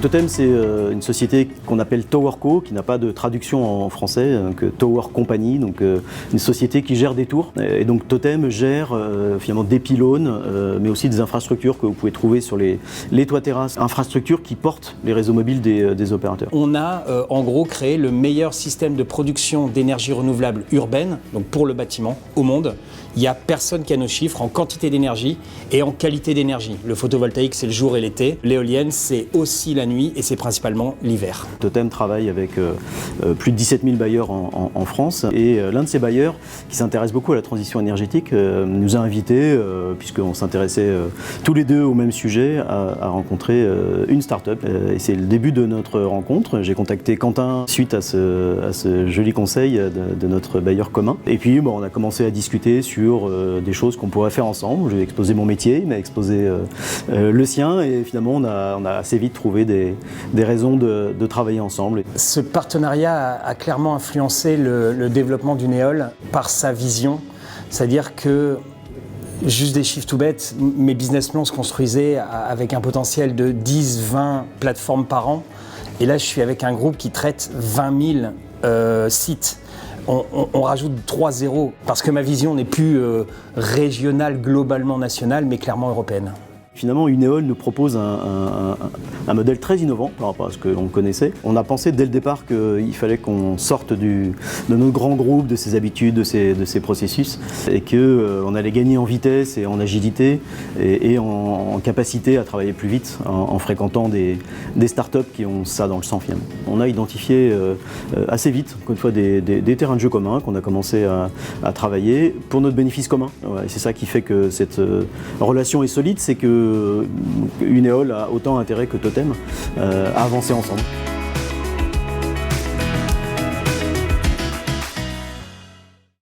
Totem, c'est une société qu'on appelle TowerCo, qui n'a pas de traduction en français, donc Tower Company, donc une société qui gère des tours. Et donc Totem gère finalement des pylônes, mais aussi des infrastructures que vous pouvez trouver sur les toits terrasses, infrastructures qui portent les réseaux mobiles des opérateurs. On a en gros créé le meilleur système de production d'énergie renouvelable urbaine, donc pour le bâtiment, au monde. Il n'y a personne qui a nos chiffres en quantité d'énergie et en qualité d'énergie. Le photovoltaïque, c'est le jour et l'été. L'éolienne, c'est aussi la nuit et c'est principalement l'hiver. Totem travaille avec plus de 17 000 bailleurs en France. Et l'un de ces bailleurs, qui s'intéresse beaucoup à la transition énergétique, nous a invités, puisqu'on s'intéressait tous les deux au même sujet, à rencontrer une start-up. Et c'est le début de notre rencontre. J'ai contacté Quentin suite à ce joli conseil de notre bailleur commun. Et puis on a commencé à discuter sur des choses qu'on pourrait faire ensemble. Je lui ai exposé mon métier, il m'a exposé le sien, et finalement on a assez vite trouvé des raisons de travailler ensemble. Ce partenariat a clairement influencé le développement du Néol par sa vision, c'est-à-dire que juste des chiffres tout bêtes, mes business plans se construisaient avec un potentiel de 10-20 plateformes par an, et là je suis avec un groupe qui traite 20 000 sites. On rajoute 3 zéros parce que ma vision n'est plus régionale, globalement nationale, mais clairement européenne. Finalement, Unéol nous propose un modèle très innovant par rapport à ce que l'on connaissait. On a pensé dès le départ qu'il fallait qu'on sorte de notre grand groupe, de ses habitudes, de ses processus, et qu'on allait gagner en vitesse et en agilité et en capacité à travailler plus vite en fréquentant des startups qui ont ça dans le sang finalement. On a identifié assez vite, encore une fois, des terrains de jeu communs qu'on a commencé à travailler pour notre bénéfice commun. Et c'est ça qui fait que cette relation est solide, c'est que Unéol a autant intérêt que Totem à avancer ensemble.